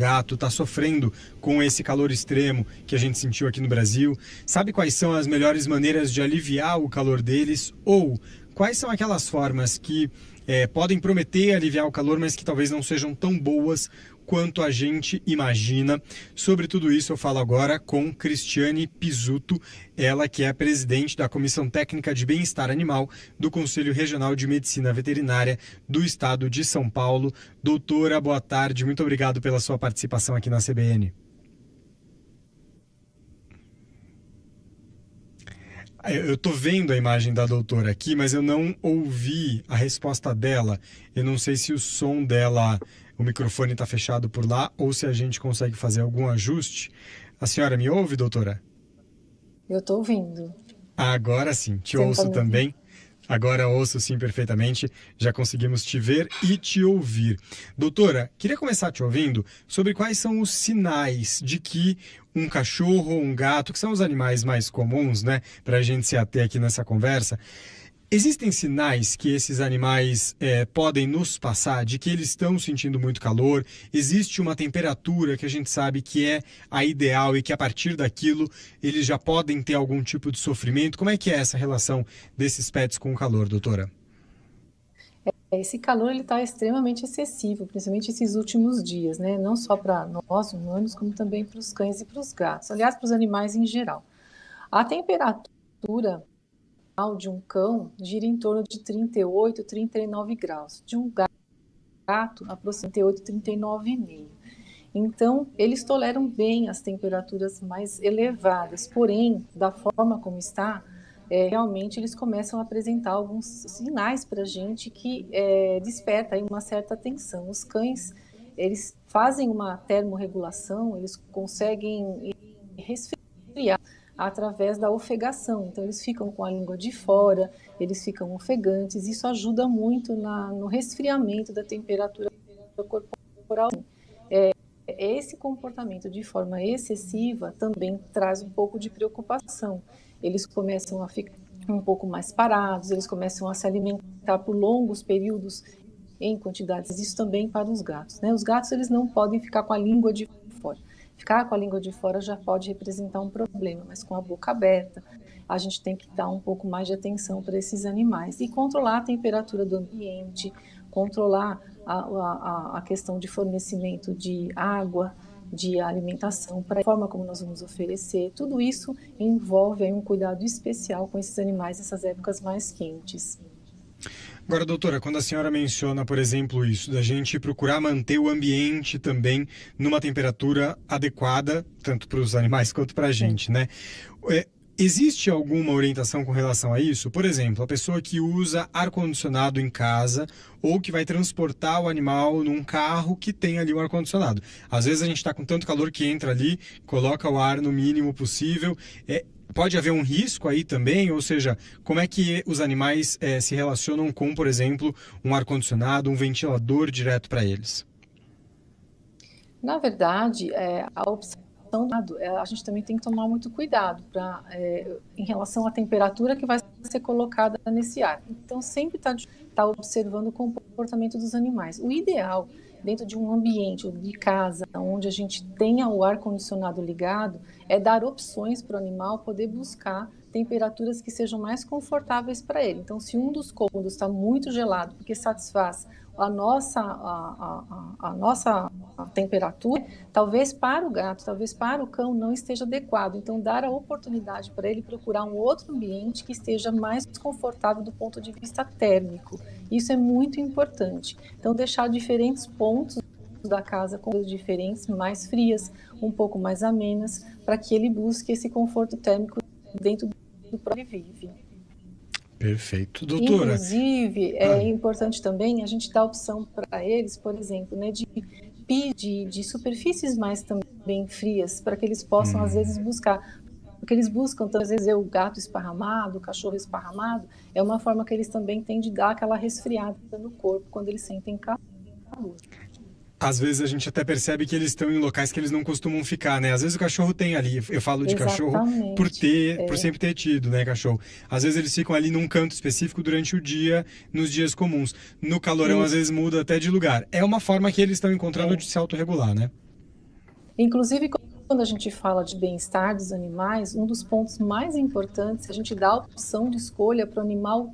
gato está sofrendo com esse calor extremo que a gente sentiu aqui no Brasil? Sabe quais são as melhores maneiras de aliviar o calor deles? Ou quais são aquelas formas que podem prometer aliviar o calor, mas que talvez não sejam tão boas quanto a gente imagina? Sobre tudo isso eu falo agora com Cristiane Pizzuto, ela que é a presidente da Comissão Técnica de Bem-Estar Animal do Conselho Regional de Medicina Veterinária do Estado de São Paulo. Doutora, boa tarde, muito obrigado pela sua participação aqui na CBN. Eu estou vendo a imagem da doutora aqui, mas eu não ouvi a resposta dela. Eu não sei se o som dela, o microfone está fechado por lá ou se a gente consegue fazer algum ajuste. A senhora me ouve, doutora? Eu estou ouvindo. Agora sim, te ouço também. Agora ouço sim perfeitamente, já conseguimos te ver e te ouvir. Doutora, queria começar te ouvindo sobre quais são os sinais de que um cachorro ou um gato, que são os animais mais comuns, né, para a gente se ater aqui nessa conversa, existem sinais que esses animais podem nos passar de que eles estão sentindo muito calor? Existe uma temperatura que a gente sabe que é a ideal e que a partir daquilo eles já podem ter algum tipo de sofrimento? Como é que é essa relação desses pets com o calor, doutora? Esse calor está extremamente excessivo, principalmente esses últimos dias, né? Não só para nós humanos, como também para os cães e para os gatos. Aliás, para os animais em geral. A temperatura de um cão gira em torno de 38, 39 graus. De um gato, aproximadamente 38, 39,5. Então, eles toleram bem as temperaturas mais elevadas, porém, da forma como está, realmente eles começam a apresentar alguns sinais para a gente que desperta aí uma certa tensão. Os cães, eles fazem uma termorregulação, eles conseguem resfriar através da ofegação. Então, eles ficam com a língua de fora, eles ficam ofegantes. Isso ajuda muito no resfriamento da temperatura corporal. Esse comportamento de forma excessiva também traz um pouco de preocupação. Eles começam a ficar um pouco mais parados, eles começam a se alimentar por longos períodos em quantidades. Isso também para os gatos, né? Os gatos, eles não podem ficar com a língua de fora. Ficar com a língua de fora já pode representar um problema, mas com a boca aberta, a gente tem que dar um pouco mais de atenção para esses animais e controlar a temperatura do ambiente, controlar a questão de fornecimento de água, de alimentação, para a forma como nós vamos oferecer. Tudo isso envolve aí um cuidado especial com esses animais nessas épocas mais quentes. Agora, doutora, quando a senhora menciona, por exemplo, isso, da gente procurar manter o ambiente também numa temperatura adequada, tanto para os animais quanto para a gente, né? Existe alguma orientação com relação a isso? Por exemplo, a pessoa que usa ar-condicionado em casa ou que vai transportar o animal num carro que tem ali o ar-condicionado. Às vezes a gente está com tanto calor que entra ali, coloca o ar no mínimo possível. Pode haver um risco aí também? Ou seja, como é que os animais se relacionam com, por exemplo, um ar-condicionado, um ventilador direto para eles? Na verdade, a opção a gente também tem que tomar muito cuidado em relação à temperatura que vai ser colocada nesse ar. Então, sempre tá observando o comportamento dos animais. O ideal, dentro de um ambiente de casa, onde a gente tenha o ar-condicionado ligado, é dar opções para o animal poder buscar temperaturas que sejam mais confortáveis para ele. Então, se um dos cômodos está muito gelado, porque satisfaz a nossa temperatura, talvez para o gato, talvez para o cão não esteja adequado. Então, dar a oportunidade para ele procurar um outro ambiente que esteja mais confortável do ponto de vista térmico. Isso é muito importante. Então, deixar diferentes pontos da casa com coisas diferentes, mais frias, um pouco mais amenas, para que ele busque esse conforto térmico dentro do próprio vive. Perfeito. Doutora... Inclusive, é importante também a gente dar opção para eles, por exemplo, né, de superfícies mais também frias, para que eles possam, às vezes, buscar. Porque eles buscam, então, às vezes, o gato esparramado, o cachorro esparramado, é uma forma que eles também têm de dar aquela resfriada no corpo quando eles sentem calor. Às vezes a gente até percebe que eles estão em locais que eles não costumam ficar, né? Às vezes o cachorro tem ali, eu falo de cachorro por sempre ter tido, né, cachorro. Às vezes eles ficam ali num canto específico durante o dia, nos dias comuns. No calorão, às vezes muda até de lugar. É uma forma que eles estão encontrando de se autorregular, né? Inclusive, quando a gente fala de bem-estar dos animais, um dos pontos mais importantes é a gente dar a opção de escolha para o animal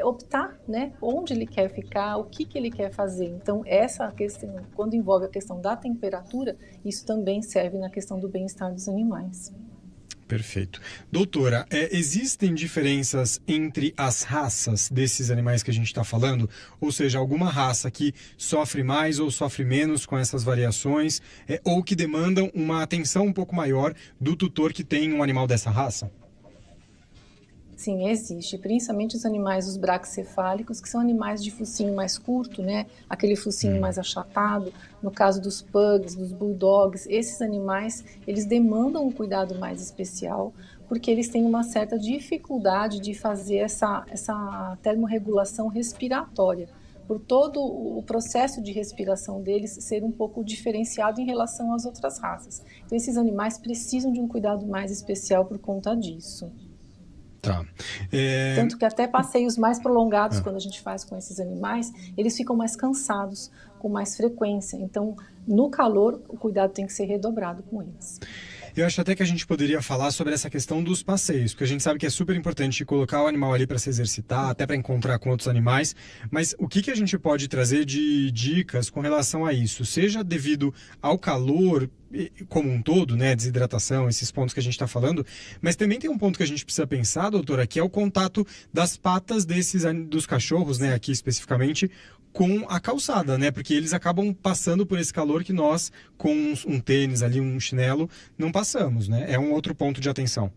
optar, né, onde ele quer ficar, o que ele quer fazer. Então, essa questão, quando envolve a questão da temperatura, isso também serve na questão do bem-estar dos animais. Perfeito. Doutora, existem diferenças entre as raças desses animais que a gente está falando? Ou seja, alguma raça que sofre mais ou sofre menos com essas variações, ou que demandam uma atenção um pouco maior do tutor que tem um animal dessa raça? Sim, existe, principalmente os animais, os braquicefálicos, que são animais de focinho mais curto, né? Aquele focinho mais achatado. No caso dos pugs, dos bulldogs, esses animais, eles demandam um cuidado mais especial, porque eles têm uma certa dificuldade de fazer essa termorregulação respiratória, por todo o processo de respiração deles ser um pouco diferenciado em relação às outras raças. Então, esses animais precisam de um cuidado mais especial por conta disso. Tá. Tanto que até passeios mais prolongados, quando a gente faz com esses animais, eles ficam mais cansados, com mais frequência. Então, no calor, o cuidado tem que ser redobrado com eles. Eu acho até que a gente poderia falar sobre essa questão dos passeios, porque a gente sabe que é super importante colocar o animal ali para se exercitar, até para encontrar com outros animais, mas o que a gente pode trazer de dicas com relação a isso? Seja devido ao calor como um todo, né, desidratação, esses pontos que a gente está falando, mas também tem um ponto que a gente precisa pensar, doutora, que é o contato das patas dos cachorros, né, aqui especificamente, com a calçada, né? Porque eles acabam passando por esse calor que nós, com um tênis ali, um chinelo, não passamos, né? É um outro ponto de atenção.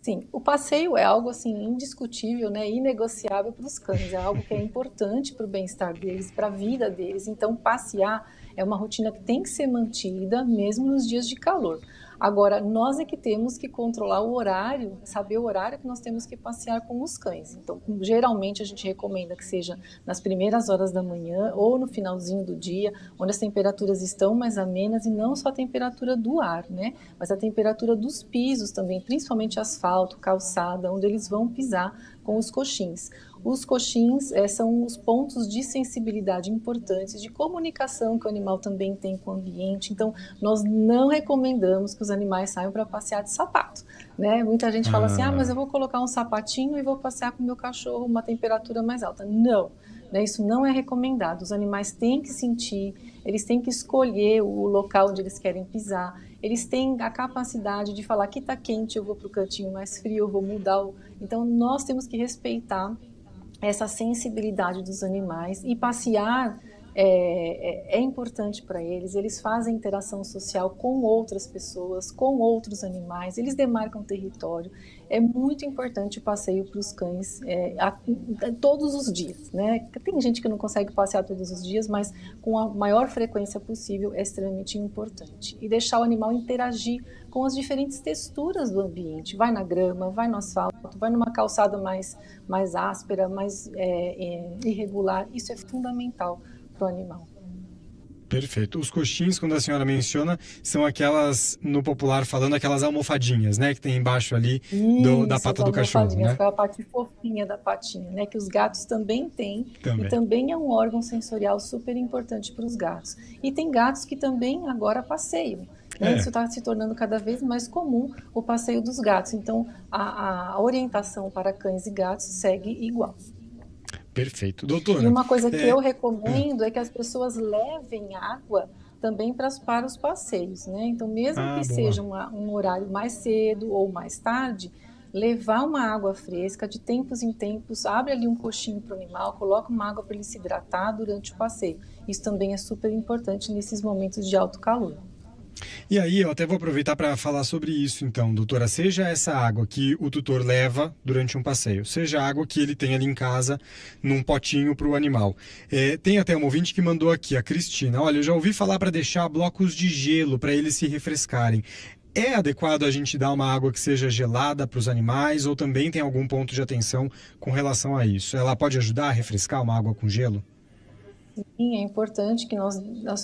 Sim, o passeio é algo assim indiscutível, né, inegociável para os cães, é algo que é importante para o bem-estar deles, para a vida deles. Então, passear é uma rotina que tem que ser mantida mesmo nos dias de calor. Agora, nós é que temos que controlar o horário, saber o horário que nós temos que passear com os cães. Então, geralmente a gente recomenda que seja nas primeiras horas da manhã ou no finalzinho do dia, onde as temperaturas estão mais amenas, e não só a temperatura do ar, né? Mas a temperatura dos pisos também, principalmente asfalto, calçada, onde eles vão pisar com os coxins. Os coxins são os pontos de sensibilidade importantes, de comunicação que o animal também tem com o ambiente. Então, nós não recomendamos que os animais saiam para passear de sapato, né? Muita gente fala assim, mas eu vou colocar um sapatinho e vou passear com o meu cachorro uma temperatura mais alta. Não, né? Isso não é recomendado. Os animais têm que sentir, eles têm que escolher o local onde eles querem pisar. Eles têm a capacidade de falar que está quente, eu vou para o cantinho mais frio, eu vou mudar. Então, nós temos que respeitar essa sensibilidade dos animais, e passear é importante para eles. Eles fazem interação social com outras pessoas, com outros animais, eles demarcam território. É muito importante o passeio para os cães todos os dias, né? Tem gente que não consegue passear todos os dias, mas com a maior frequência possível é extremamente importante. E deixar o animal interagir com as diferentes texturas do ambiente. Vai na grama, vai no asfalto, vai numa calçada mais áspera, mais irregular. Isso é fundamental para o animal. Perfeito. Os coxins, quando a senhora menciona, são aquelas, no popular falando, aquelas almofadinhas, né? Que tem embaixo ali da pata do cachorro, né? Foi a parte fofinha da patinha, né? Que os gatos também têm. Também. E também é um órgão sensorial super importante para os gatos. E tem gatos que também agora passeiam. Né? Isso está se tornando cada vez mais comum, o passeio dos gatos. Então, a orientação para cães e gatos segue igual. Perfeito. Doutora. E uma coisa que eu recomendo é que as pessoas levem água também para os passeios, né? Então, mesmo que seja um horário mais cedo ou mais tarde, levar uma água fresca, de tempos em tempos, abre ali um coxinho para o animal, coloca uma água para ele se hidratar durante o passeio. Isso também é super importante nesses momentos de alto calor. E aí, eu até vou aproveitar para falar sobre isso, então, doutora. Seja essa água que o tutor leva durante um passeio, seja a água que ele tem ali em casa, num potinho para o animal. Tem até uma ouvinte que mandou aqui, a Cristina. Olha, eu já ouvi falar para deixar blocos de gelo para eles se refrescarem. É adequado a gente dar uma água que seja gelada para os animais, ou também tem algum ponto de atenção com relação a isso? Ela pode ajudar a refrescar uma água com gelo? Sim, é importante que nós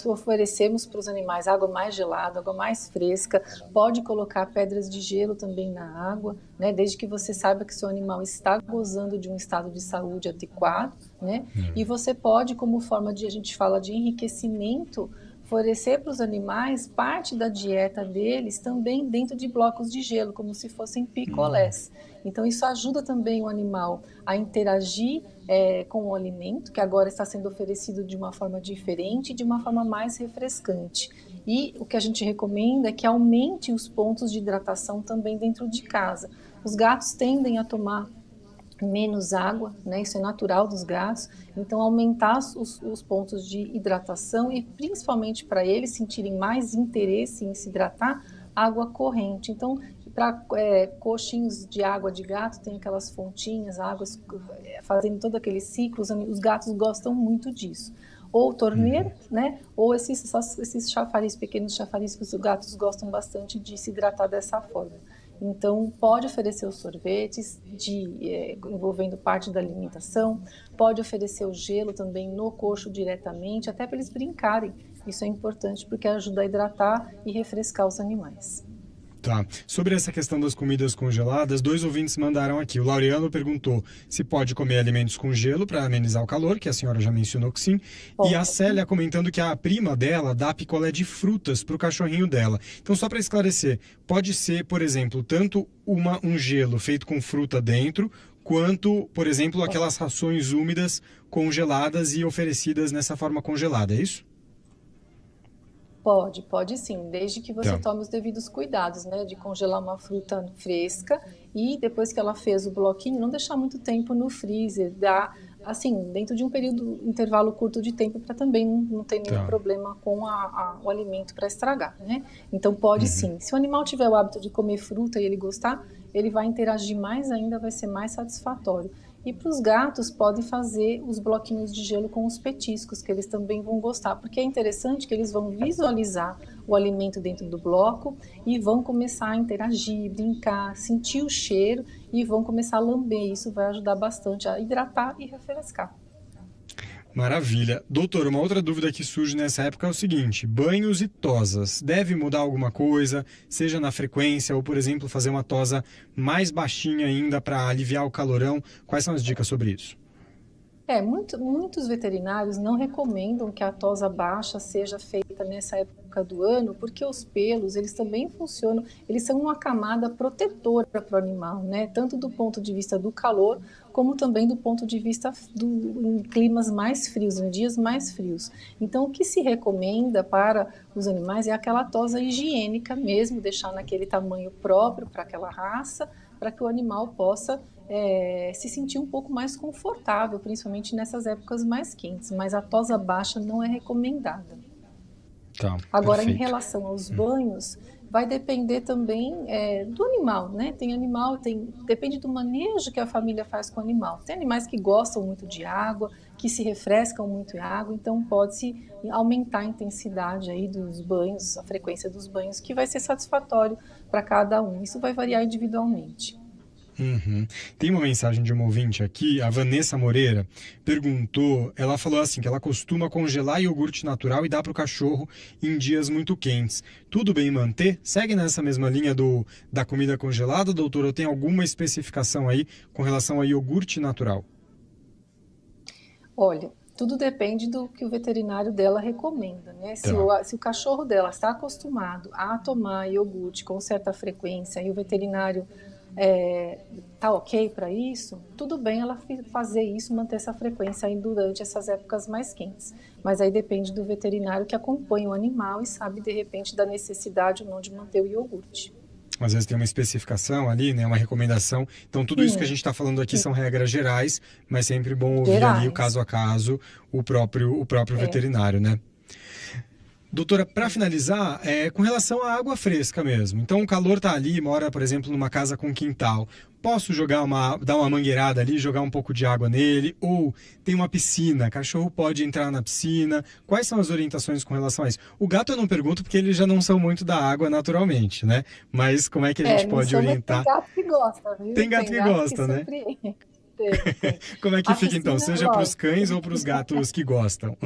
oferecemos para os animais água mais gelada, água mais fresca. Pode colocar pedras de gelo também na água, né? Desde que você saiba que seu animal está gozando de um estado de saúde adequado, né? E você pode, como forma de, a gente fala de enriquecimento, fornecer para os animais parte da dieta deles também dentro de blocos de gelo, como se fossem picolés. Então, isso ajuda também o animal a interagir com o alimento, que agora está sendo oferecido de uma forma diferente, de uma forma mais refrescante. E o que a gente recomenda é que aumente os pontos de hidratação também dentro de casa. Os gatos tendem a tomar menos água, né? Isso é natural dos gatos, então aumentar os pontos de hidratação e principalmente para eles sentirem mais interesse em se hidratar, água corrente. Então, para coxinhos de água de gato, tem aquelas fontinhas, águas fazendo todo aquele ciclo, os gatos gostam muito disso. Ou torneira, né? Ou esses chafariz, pequenos chafariz que os gatos gostam bastante de se hidratar dessa forma. Então, pode oferecer os sorvetes envolvendo parte da alimentação, pode oferecer o gelo também no coxo diretamente, até para eles brincarem. Isso é importante porque ajuda a hidratar e refrescar os animais. Tá. Sobre essa questão das comidas congeladas, 2 ouvintes mandaram aqui. O Laureano perguntou se pode comer alimentos com gelo para amenizar o calor, que a senhora já mencionou que sim. Pode. E a Célia comentando que a prima dela dá picolé de frutas para o cachorrinho dela. Então, só para esclarecer, pode ser, por exemplo, tanto um gelo feito com fruta dentro, quanto, por exemplo, aquelas rações úmidas congeladas e oferecidas nessa forma congelada, é isso? Pode sim, desde que você tome os devidos cuidados, né? De congelar uma fruta fresca e depois que ela fez o bloquinho, não deixar muito tempo no freezer, assim, dentro de um intervalo curto de tempo para também não ter nenhum problema com o alimento para estragar, né? Então pode sim. Se o animal tiver o hábito de comer fruta e ele gostar, ele vai interagir mais ainda, vai ser mais satisfatório. E para os gatos, podem fazer os bloquinhos de gelo com os petiscos, que eles também vão gostar, porque é interessante que eles vão visualizar o alimento dentro do bloco e vão começar a interagir, brincar, sentir o cheiro e vão começar a lamber. Isso vai ajudar bastante a hidratar e refrescar. Maravilha. Doutor, uma outra dúvida que surge nessa época é o seguinte: banhos e tosas. Deve mudar alguma coisa, seja na frequência ou, por exemplo, fazer uma tosa mais baixinha ainda para aliviar o calorão? Quais são as dicas sobre isso? Muitos veterinários não recomendam que a tosa baixa seja feita nessa época do ano, porque os pelos, eles também funcionam, eles são uma camada protetora para o animal, né? Tanto do ponto de vista do calor, como também do ponto de vista em climas mais frios, em dias mais frios. Então, o que se recomenda para os animais é aquela tosa higiênica mesmo, deixar naquele tamanho próprio para aquela raça, para que o animal possa se sentir um pouco mais confortável, principalmente nessas épocas mais quentes, mas a tosa baixa não é recomendada. Agora, perfeito. em relação aos banhos, vai depender também do animal, né? Tem animal, depende do manejo que a família faz com o animal. Tem animais que gostam muito de água, que se refrescam muito em água, então pode-se aumentar a intensidade aí dos banhos, a frequência dos banhos, que vai ser satisfatório para cada um. Isso vai variar individualmente. Tem uma mensagem de uma ouvinte aqui, a Vanessa Moreira, perguntou, ela falou assim, que ela costuma congelar iogurte natural e dá para o cachorro em dias muito quentes. Tudo bem manter? Segue nessa mesma linha da comida congelada, doutor? Ou tem alguma especificação aí com relação a iogurte natural? Olha, tudo depende do que o veterinário dela recomenda, né? Se o cachorro dela está acostumado a tomar iogurte com certa frequência e o veterinário tá ok para isso, tudo bem ela fazer isso, manter essa frequência aí durante essas épocas mais quentes. Mas aí depende do veterinário que acompanha o animal e sabe, de repente, da necessidade ou não de manter o iogurte. Às vezes tem uma especificação ali, né, uma recomendação. Então, tudo isso que a gente está falando aqui são regras gerais, mas sempre bom ouvir ali o caso a caso, o próprio veterinário, né? Doutora, para finalizar, com relação à água fresca mesmo. Então, o calor está ali, mora, por exemplo, numa casa com quintal. Posso dar uma mangueirada ali, jogar um pouco de água nele? Ou tem uma piscina, cachorro pode entrar na piscina? Quais são as orientações com relação a isso? O gato eu não pergunto porque eles já não são muito da água naturalmente, né? Mas como é que a gente pode orientar? Tem gato que gosta, viu? Tem gato que gosta, né? Tem. Como é que fica então? Seja para os cães ou para os gatos que gostam?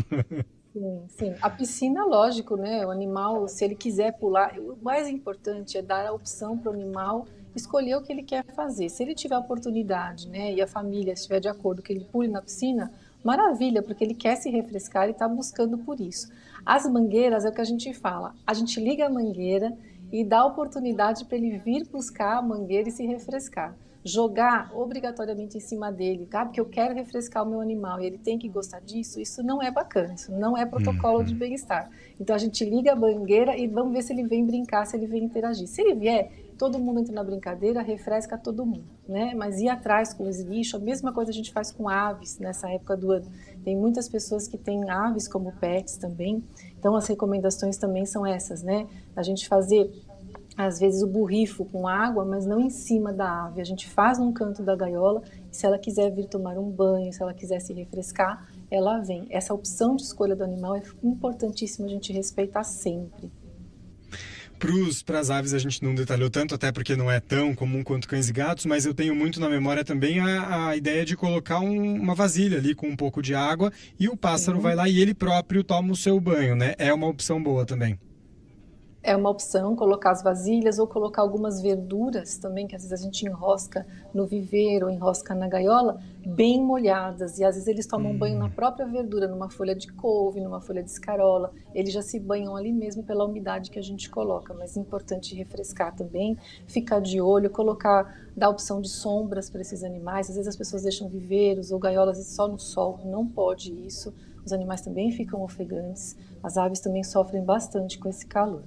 Sim. A piscina, lógico, né? O animal, se ele quiser pular, o mais importante é dar a opção para o animal escolher o que ele quer fazer. Se ele tiver a oportunidade, né, e a família estiver de acordo que ele pule na piscina, maravilha, porque ele quer se refrescar e está buscando por isso. As mangueiras é o que a gente fala, a gente liga a mangueira e dá a oportunidade para ele vir buscar a mangueira e se refrescar. Jogar obrigatoriamente em cima dele, tá? Porque eu quero refrescar o meu animal e ele tem que gostar disso, isso não é bacana, isso não é protocolo de bem-estar. Então a gente liga a mangueira e vamos ver se ele vem brincar, se ele vem interagir. Se ele vier, todo mundo entra na brincadeira, refresca todo mundo, né? Mas ir atrás com os bichos, a mesma coisa a gente faz com aves nessa época do ano. Tem muitas pessoas que têm aves como pets também, então as recomendações também são essas, né? A gente fazer às vezes o borrifo com água, mas não em cima da ave. A gente faz num canto da gaiola e se ela quiser vir tomar um banho, se ela quiser se refrescar, ela vem. Essa opção de escolha do animal é importantíssima a gente respeitar sempre. Para as aves a gente não detalhou tanto, até porque não é tão comum quanto cães e gatos, mas eu tenho muito na memória também a ideia de colocar uma vasilha ali com um pouco de água e o pássaro vai lá e ele próprio toma o seu banho, né? É uma opção boa também. É uma opção colocar as vasilhas ou colocar algumas verduras também, que às vezes a gente enrosca no viveiro ou enrosca na gaiola, bem molhadas. E às vezes eles tomam banho na própria verdura, numa folha de couve, numa folha de escarola. Eles já se banham ali mesmo pela umidade que a gente coloca. Mas é importante refrescar também, ficar de olho, dar opção de sombras para esses animais. Às vezes as pessoas deixam viveiros ou gaiolas só no sol, não pode isso. Os animais também ficam ofegantes. As aves também sofrem bastante com esse calor.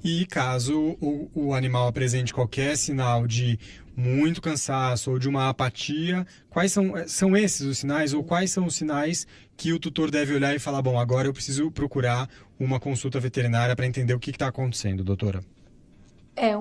E caso o animal apresente qualquer sinal de muito cansaço ou de uma apatia, quais são esses os sinais ou quais são os sinais que o tutor deve olhar e falar, bom, agora eu preciso procurar uma consulta veterinária para entender o que está acontecendo, doutora?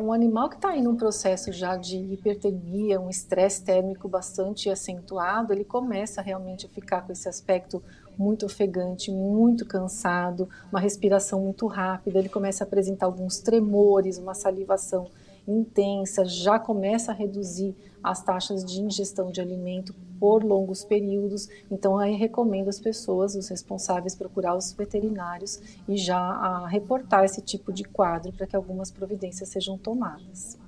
Um animal que está em um processo já de hipertermia, um estresse térmico bastante acentuado, ele começa realmente a ficar com esse aspecto muito ofegante, muito cansado, uma respiração muito rápida, ele começa a apresentar alguns tremores, uma salivação intensa, já começa a reduzir as taxas de ingestão de alimento por longos períodos. Então aí recomendo às pessoas, os responsáveis, procurar os veterinários e já reportar esse tipo de quadro para que algumas providências sejam tomadas.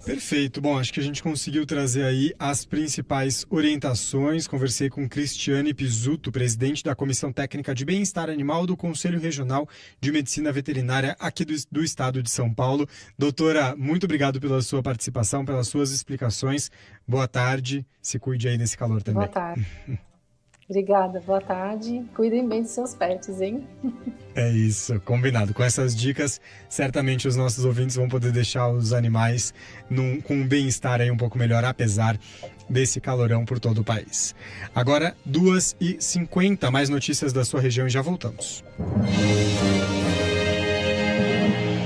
Perfeito. Bom, acho que a gente conseguiu trazer aí as principais orientações. Conversei com Cristiane Pizzuto, presidente da Comissão Técnica de Bem-Estar Animal do Conselho Regional de Medicina Veterinária aqui do estado de São Paulo. Doutora, muito obrigado pela sua participação, pelas suas explicações. Boa tarde. Se cuide aí nesse calor também. Boa tarde. Obrigada, boa tarde. Cuidem bem dos seus pets, hein? É isso, combinado. Com essas dicas, certamente os nossos ouvintes vão poder deixar os animais com um bem-estar aí um pouco melhor, apesar desse calorão por todo o país. Agora, 2h50, mais notícias da sua região e já voltamos.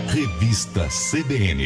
Revista CBN.